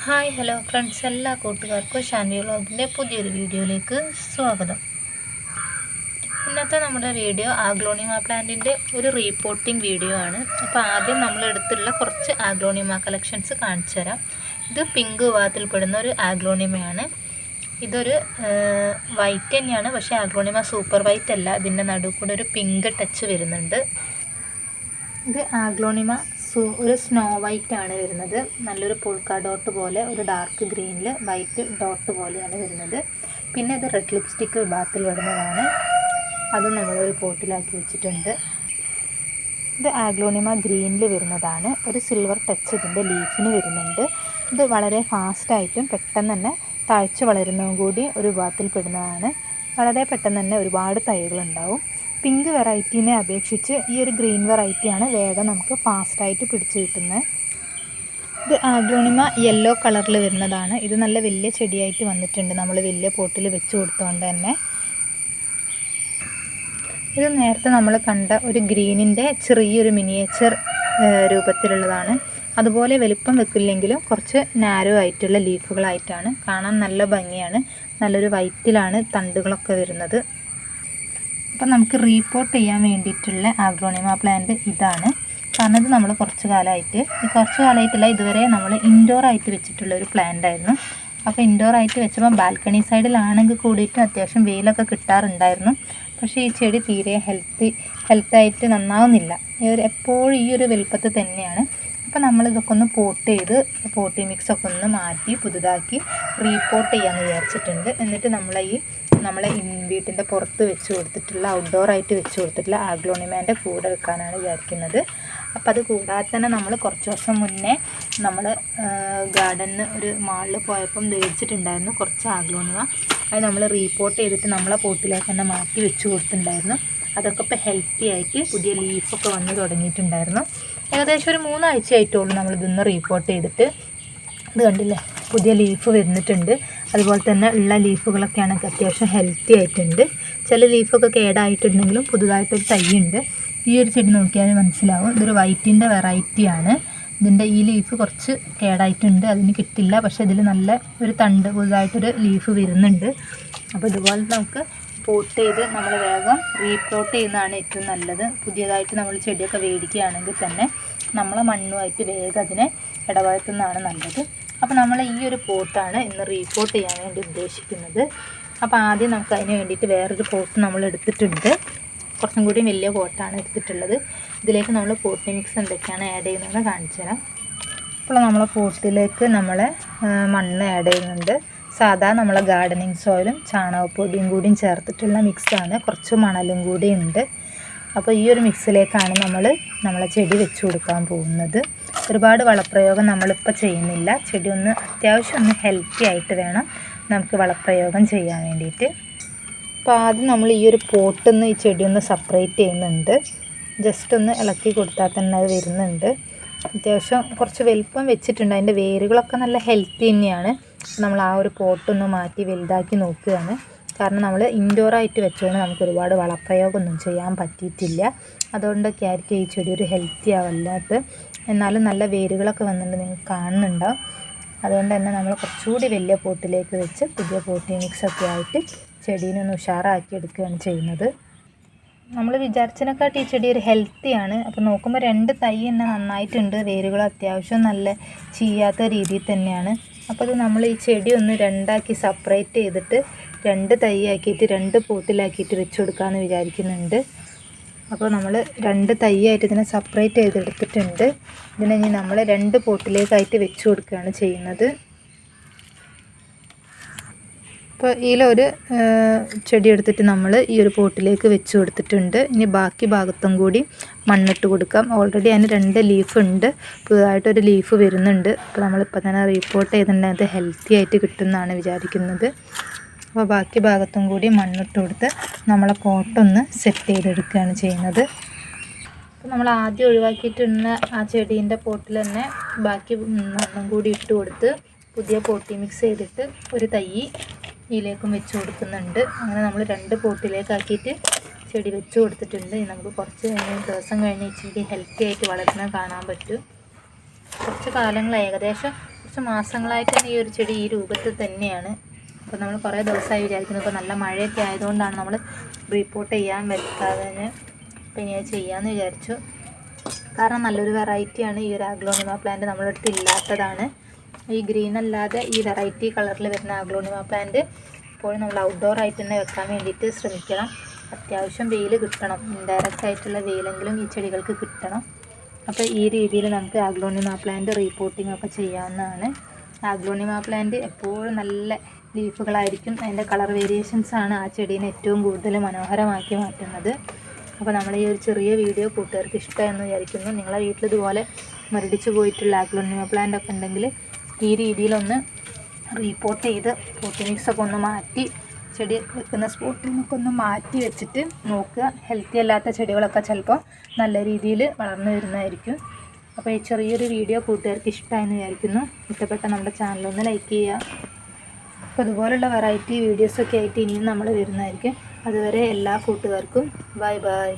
Hi hello friends, എല്ലാ കൂട്ടുകാർക്കും ഷാൻവി വ്ളോഗിൻ്റെ പുതിയൊരു വീഡിയോയിലേക്ക് സ്വാഗതം. ഇന്നത്തെ നമ്മുടെ വീഡിയോ ആഗ്ലോണിമ പ്ലാന്റിൻ്റെ ഒരു റീപോർട്ടിംഗ് വീഡിയോ ആണ്. അപ്പോൾ ആദ്യം നമ്മളെടുത്തുള്ള കുറച്ച് ആഗ്ലോണിമ കളക്ഷൻസ് കാണിച്ചു തരാം. ഇത് പിങ്ക് വിഭാഗത്തിൽപ്പെടുന്ന ഒരു ആഗ്ലോണിമയാണ്. ഇതൊരു വൈറ്റ് തന്നെയാണ്, പക്ഷേ ആഗ്ലോണിമ സൂപ്പർ വൈറ്റ് അല്ല. ഇതിൻ്റെ നടുവ് കൂടെ ഒരു പിങ്ക് ടച്ച് വരുന്നുണ്ട്. ഇത് ആഗ്ലോണിമ ഒരു സ്നോ വൈറ്റ് ആണ് വരുന്നത്. നല്ലൊരു പുൾക്ക ഡോട്ട് പോലെ ഒരു ഡാർക്ക് ഗ്രീനിൽ വൈറ്റ് ഡോട്ട് പോലെയാണ് വരുന്നത്. പിന്നെ ഇത് റെഡ് ലിപ്സ്റ്റിക്ക് വിഭാഗത്തിൽ വരുന്നതാണ്. അതും നമ്മളൊരു പോട്ടിലാക്കി വെച്ചിട്ടുണ്ട്. ഇത് ആഗ്ലോണിമ ഗ്രീനിൽ വരുന്നതാണ്. ഒരു സിൽവർ ടച്ച് ഇതിൻ്റെ ലീഫിന് വരുന്നുണ്ട്. ഇത് വളരെ ഫാസ്റ്റായിട്ടും പെട്ടെന്ന് തന്നെ താഴ്ച വളരുന്നതും കൂടി ഒരു വിഭാഗത്തിൽ പെടുന്നതാണ്. വളരെ പെട്ടെന്ന് തന്നെ ഒരുപാട് തൈകളുണ്ടാവും. പിങ്ക് വെറൈറ്റീനെ അപേക്ഷിച്ച് ഈ ഒരു ഗ്രീൻ വെറൈറ്റിയാണ് വേഗം നമുക്ക് ഫാസ്റ്റായിട്ട് പിടിച്ചു കിട്ടുന്നത്. ഇത് ആഗ്ലോണിമ യെല്ലോ കളറിൽ വരുന്നതാണ്. ഇത് നല്ല വലിയ ചെടിയായിട്ട് വന്നിട്ടുണ്ട്, നമ്മൾ വലിയ പോട്ടിൽ വെച്ച് കൊടുത്തുകൊണ്ട് തന്നെ. ഇത് നേരത്തെ നമ്മൾ കണ്ട ഒരു ഗ്രീനിൻ്റെ ചെറിയൊരു മിനിയേച്ചർ രൂപത്തിലുള്ളതാണ്. അതുപോലെ വലിപ്പം വെക്കില്ലെങ്കിലും കുറച്ച് നാരോ ആയിട്ടുള്ള ലീഫുകളായിട്ടാണ്. കാണാൻ നല്ല ഭംഗിയാണ്. നല്ലൊരു വൈറ്റിലാണ് തണ്ടുകളൊക്കെ വരുന്നത്. അപ്പം നമുക്ക് റീപോർട്ട് ചെയ്യാൻ വേണ്ടിയിട്ടുള്ള ആഗ്ലോണിമ പ്ലാന്റ് ഇതാണ്. കാരണം ഇത് നമ്മൾ കുറച്ച് കാലമായിട്ടില്ല, ഇതുവരെ നമ്മൾ ഇൻഡോറായിട്ട് വെച്ചിട്ടുള്ള ഒരു പ്ലാന്റ് ആയിരുന്നു. അപ്പോൾ ഇൻഡോറായിട്ട് വെച്ചപ്പോൾ ബാൽക്കണി സൈഡിലാണെങ്കിൽ കൂടിയിട്ടും അത്യാവശ്യം വെയിലൊക്കെ കിട്ടാറുണ്ടായിരുന്നു. പക്ഷേ ഈ ചെടി തീരെ ഹെൽത്തായിട്ട് നന്നാവുന്നില്ല. എപ്പോഴും ഈ ഒരു വലുപ്പത്തിൽ തന്നെയാണ്. അപ്പോൾ നമ്മളിതൊക്കെ ഒന്ന് പോട്ടി മിക്സൊക്കെ ഒന്ന് മാറ്റി പുതുതാക്കി റീപോർട്ട് ചെയ്യാമെന്ന് വിചാരിച്ചിട്ടുണ്ട്. എന്നിട്ട് നമ്മളെ വീട്ടിൻ്റെ പുറത്ത് വെച്ച് കൊടുത്തിട്ടുള്ള ഔട്ട്ഡോറായിട്ട് വെച്ച് കൊടുത്തിട്ടുള്ള ആഗ്ലോണിമേൻ്റെ കൂടെ വെക്കാനാണ് വിചാരിക്കുന്നത്. അപ്പോൾ അത് കൂടാതെ തന്നെ നമ്മൾ കുറച്ച് ദിവസം മുന്നേ നമ്മൾ ഗാർഡനിൽ ഒരു മാളിൽ പോയപ്പം മേടിച്ചിട്ടുണ്ടായിരുന്നു കുറച്ച് ആഗ്ലോണിമ. അത് നമ്മൾ റീപോർട്ട് ചെയ്തിട്ട് നമ്മളെ പോട്ടിലേക്ക് തന്നെ മാറ്റി വെച്ച് കൊടുത്തിട്ടുണ്ടായിരുന്നു. അതൊക്കെ ഇപ്പോൾ ഹെൽത്തി ആയിട്ട് പുതിയ ലീഫൊക്കെ വന്ന് തുടങ്ങിയിട്ടുണ്ടായിരുന്നു. ഏകദേശം ഒരു 3 ആഴ്ച ആയിട്ടുള്ളൂ നമ്മളിതൊന്ന് റീപോർട്ട് ചെയ്തിട്ട്. ഇത് കണ്ടില്ലേ, പുതിയ ലീഫ് വരുന്നിട്ടുണ്ട്. അതുപോലെ തന്നെ ഉള്ള ലീഫുകളൊക്കെ ആണെങ്കിൽ അത്യാവശ്യം ഹെൽത്തി ആയിട്ടുണ്ട്. ചില ലീഫൊക്കെ കേടായിട്ടുണ്ടെങ്കിലും പുതുതായിട്ടൊരു തൈയുണ്ട്. ഈ ഒരു ചെടി നോക്കിയാൽ മനസ്സിലാവും. ഇതൊരു വൈറ്റിൻ്റെ വെറൈറ്റിയാണ്. ഇതിൻ്റെ ഈ ലീഫ് കുറച്ച് കേടായിട്ടുണ്ട്, അതിന് കിട്ടില്ല. പക്ഷേ ഇതിൽ നല്ല ഒരു തണ്ട് പുതുതായിട്ടൊരു ലീഫ് വരുന്നുണ്ട്. അപ്പോൾ ഇതുപോലെ നമുക്ക് പോട്ട് ചെയ്ത് നമ്മൾ വേഗം റീപോർട്ട് ചെയ്യുന്നതാണ് ഏറ്റവും നല്ലത്. പുതിയതായിട്ട് നമ്മൾ ചെടിയൊക്കെ മേടിക്കുകയാണെങ്കിൽ തന്നെ നമ്മളെ മണ്ണുമായിട്ട് വേഗം അതിനെ ഇടവഴത്തുന്നതാണ് നല്ലത്. അപ്പോൾ നമ്മൾ ഈ ഒരു പോട്ടാണ് ഇന്ന് റീപോർട്ട് ചെയ്യാൻ വേണ്ടി ഉദ്ദേശിക്കുന്നത്. അപ്പോൾ ആദ്യം നമുക്ക് അതിന് വേണ്ടിയിട്ട് വേറൊരു പോട്ട് നമ്മൾ എടുത്തിട്ടുണ്ട്. കുറച്ചും കൂടി വലിയ പോട്ടാണ് എടുത്തിട്ടുള്ളത്. ഇതിലേക്ക് നമ്മൾ പോട്ടി മിക്സ് എന്തൊക്കെയാണ് ആഡ് ചെയ്യുന്നതെന്ന് കാണിച്ചു തരാം. അപ്പോൾ നമ്മളെ പോട്ടിലേക്ക് നമ്മൾ മണ്ണ് ആഡ് ചെയ്യുന്നുണ്ട്. സാധാ നമ്മളെ ഗാർഡനിങ് സോയിലും ചാണകപ്പൊടിയും കൂടിയും ചേർത്തിട്ടുള്ള മിക്സാണ്. കുറച്ച് മണലും കൂടിയും ഉണ്ട്. അപ്പോൾ ഈ ഒരു മിക്സിലേക്കാണ് നമ്മളെ ചെടി വെച്ച് കൊടുക്കാൻ പോകുന്നത്. ഒരുപാട് വളപ്രയോഗം നമ്മളിപ്പോൾ ചെയ്യുന്നില്ല. ചെടി അത്യാവശ്യം ഹെൽത്തി ആയിട്ട് വേണം നമുക്ക് വളപ്രയോഗം ചെയ്യാൻ വേണ്ടിയിട്ട്. അപ്പോൾ ആദ്യം നമ്മൾ ഈ ഒരു പോട്ടിന്ന് ഈ ചെടി സെപ്പറേറ്റ് ചെയ്യുന്നുണ്ട്. ജസ്റ്റ് ഒന്ന് ഇളക്കി കൊടുത്താൽ തന്നെ അത് വരുന്നുണ്ട്. അത്യാവശ്യം കുറച്ച് വലിപ്പം വെച്ചിട്ടുണ്ട്. അതിൻ്റെ വേരുകളൊക്കെ നല്ല ഹെൽത്തി തന്നെയാണ്. നമ്മൾ ആ ഒരു പോട്ടൊന്ന് മാറ്റി വലുതാക്കി നോക്കുകയാണ്. കാരണം നമ്മൾ ഇൻഡോറായിട്ട് വെച്ചുകൊണ്ട് നമുക്ക് ഒരുപാട് വളപ്രയോഗമൊന്നും ചെയ്യാൻ പറ്റിയിട്ടില്ല. അതുകൊണ്ടൊക്കെ ആയിരിക്കും ഈ ചെടി ഒരു ഹെൽത്തി ആവല്ലാത്ത. എന്നാലും നല്ല വേരുകളൊക്കെ വന്നിട്ട് നിങ്ങൾക്ക് കാണുന്നുണ്ടാവും. അതുകൊണ്ട് തന്നെ നമ്മൾ കുറച്ചുകൂടി വലിയ പോട്ടിലേക്ക് വെച്ച് പുതിയ പോട്ടി മിക്സൊക്കെ ആയിട്ട് ചെടീനെ ഒന്ന് ഉഷാറാക്കി എടുക്കുകയാണ് ചെയ്യുന്നത്. നമ്മൾ വിചാരിച്ചതിനെക്കാട്ടി ഈ ചെടി ഒരു ഹെൽത്തിയാണ്. അപ്പോൾ നോക്കുമ്പോൾ 2 തൈ തന്നെ നന്നായിട്ടുണ്ട്. വേരുകൾ അത്യാവശ്യം നല്ല ചീയാത്ത രീതിയിൽ തന്നെയാണ്. അപ്പോൾ അത് നമ്മൾ ഈ ചെടി ഒന്ന് 2ആക്കി സെപ്പറേറ്റ് ചെയ്തിട്ട് 2 തൈ ആക്കിയിട്ട് 2 പോട്ടിലാക്കിയിട്ട് വെച്ച് കൊടുക്കാമെന്ന് വിചാരിക്കുന്നുണ്ട്. അപ്പോൾ നമ്മൾ 2 തൈ ആയിട്ട് ഇതിനെ സെപ്പറേറ്റ് ചെയ്തെടുത്തിട്ടുണ്ട്. ഇതിനെ ഇനി നമ്മൾ 2 പോട്ടിലേക്കായിട്ട് വെച്ച് കൊടുക്കുകയാണ് ചെയ്യുന്നത്. അപ്പോൾ ഇതിലൊരു ചെടി എടുത്തിട്ട് നമ്മൾ ഈ ഒരു പോട്ടിലേക്ക് വെച്ച് കൊടുത്തിട്ടുണ്ട്. ഇനി ബാക്കി ഭാഗത്തും കൂടി മണ്ണിട്ട് കൊടുക്കാം. ഓൾറെഡി അതിന് 2 ലീഫ് ഉണ്ട്, പുതുതായിട്ടൊരു ലീഫ് വരുന്നുണ്ട്. അപ്പോൾ നമ്മളിപ്പോൾ തന്നെ റീപോർട്ട് ചെയ്തിട്ടുണ്ടെങ്കിൽ അത് ഹെൽത്തി ആയിട്ട് കിട്ടുമെന്നാണ് വിചാരിക്കുന്നത്. അപ്പോൾ ബാക്കി ഭാഗത്തും കൂടി മണ്ണിട്ട് കൊടുത്ത് നമ്മളെ പോട്ടൊന്ന് സെറ്റ് ചെയ്തെടുക്കുകയാണ് ചെയ്യുന്നത്. അപ്പോൾ നമ്മൾ ആദ്യം ഒഴിവാക്കിയിട്ടുള്ള ആ ചെടീൻ്റെ പോട്ടിൽ തന്നെ ബാക്കി മണ്ണും കൂടി ഇട്ട് കൊടുത്ത് പുതിയ പോട്ടി മിക്സ് ചെയ്തിട്ട് ഒരു തൈ ഇതിലേക്കും വെച്ച് കൊടുക്കുന്നുണ്ട്. അങ്ങനെ നമ്മൾ 2 പോട്ടിലേക്കാക്കിയിട്ട് ചെടി വെച്ച് കൊടുത്തിട്ടുണ്ട്. നമുക്ക് കുറച്ച് ദിവസം കഴിഞ്ഞ് ഈ ചെടി ഹെൽത്തി ആയിട്ട് വളരുന്നത് കാണാൻ പറ്റും. കുറച്ച് കാലങ്ങൾ ഏകദേശം കുറച്ച് മാസങ്ങളായിട്ട് തന്നെ ഈ ഒരു ചെടി ഈ രൂപത്തിൽ തന്നെയാണ്. അപ്പോൾ നമ്മൾ കുറേ ദിവസമായി വിചാരിക്കുന്നു. ഇപ്പോൾ നല്ല മഴയൊക്കെ ആയതുകൊണ്ടാണ് നമ്മൾ റീപോർട്ട് ചെയ്യാൻ വെക്കാതെ അപ്പോൾ ഇനി അത് ചെയ്യാമെന്ന് വിചാരിച്ചു. കാരണം നല്ലൊരു വെറൈറ്റിയാണ് ഈ ഒരു ആഗ്ലോണിമ പ്ലാന്റ്, നമ്മുടെ അടുത്ത് ഇല്ലാത്തതാണ്. ഈ ഗ്രീൻ അല്ലാതെ ഈ വെറൈറ്റി കളറിൽ വരുന്ന ആഗ്ലോണിമ പ്ലാന്റ് ഇപ്പോഴും നമ്മൾ ഔട്ട്ഡോർ ആയിട്ട് തന്നെ വെക്കാൻ വേണ്ടിയിട്ട് ശ്രമിക്കണം. അത്യാവശ്യം വെയിൽ കിട്ടണം, ഇൻഡയറക്റ്റ് ആയിട്ടുള്ള വെയിലെങ്കിലും ഈ ചെടികൾക്ക് കിട്ടണം. അപ്പോൾ ഈ രീതിയിൽ നമുക്ക് ആഗ്ലോണിമ പ്ലാന്റ് റീപോർട്ടിംഗ് ഒക്കെ ചെയ്യാവുന്നതാണ്. ആഗ്ലോണിമ പ്ലാന്റ് എപ്പോഴും നല്ല ലീഫുകളായിരിക്കും. അതിൻ്റെ കളർ വേരിയേഷൻസാണ് ആ ചെടീനെ ഏറ്റവും കൂടുതൽ മനോഹരമാക്കി മാറ്റുന്നത്. അപ്പോൾ നമ്മൾ ഈ ഒരു ചെറിയ വീഡിയോ കൂട്ടുകാർക്ക് ഇഷ്ടമെന്ന് വിചാരിക്കുന്നു. നിങ്ങളെ വീട്ടിൽ ഇതുപോലെ മുരടിച്ച് പോയിട്ടുള്ള ആഗ്ലോണിമ പ്ലാന്റ് ഒക്കെ ഉണ്ടെങ്കിൽ ഈ രീതിയിലൊന്ന് റീപോർട്ട് ചെയ്ത് പോട്ടിനിക്സൊക്കെ ഒന്ന് മാറ്റി, ചെടി വെക്കുന്ന സ്പോട്ടിൽ നിന്നൊക്കെ ഒന്ന് മാറ്റി വെച്ചിട്ട് നോക്കുക. ഹെൽത്തി അല്ലാത്ത ചെടികളൊക്കെ ചിലപ്പോൾ നല്ല രീതിയിൽ വളർന്നു വരുന്നതായിരിക്കും. അപ്പോൾ ഈ ചെറിയൊരു വീഡിയോ കൂട്ടുകാർക്ക് ഇഷ്ടമായെന്ന് വിചാരിക്കുന്നു. ഇഷ്ടപ്പെട്ട നമ്മുടെ ചാനലൊന്ന് ലൈക്ക് ചെയ്യുക. അപ്പോൾ ഇതുപോലുള്ള വെറൈറ്റി വീഡിയോസൊക്കെ ആയിട്ട് ഇനിയും നമ്മൾ വരുന്നതായിരിക്കും. അതുവരെ എല്ലാ കൂട്ടുകാർക്കും ബൈ ബൈ.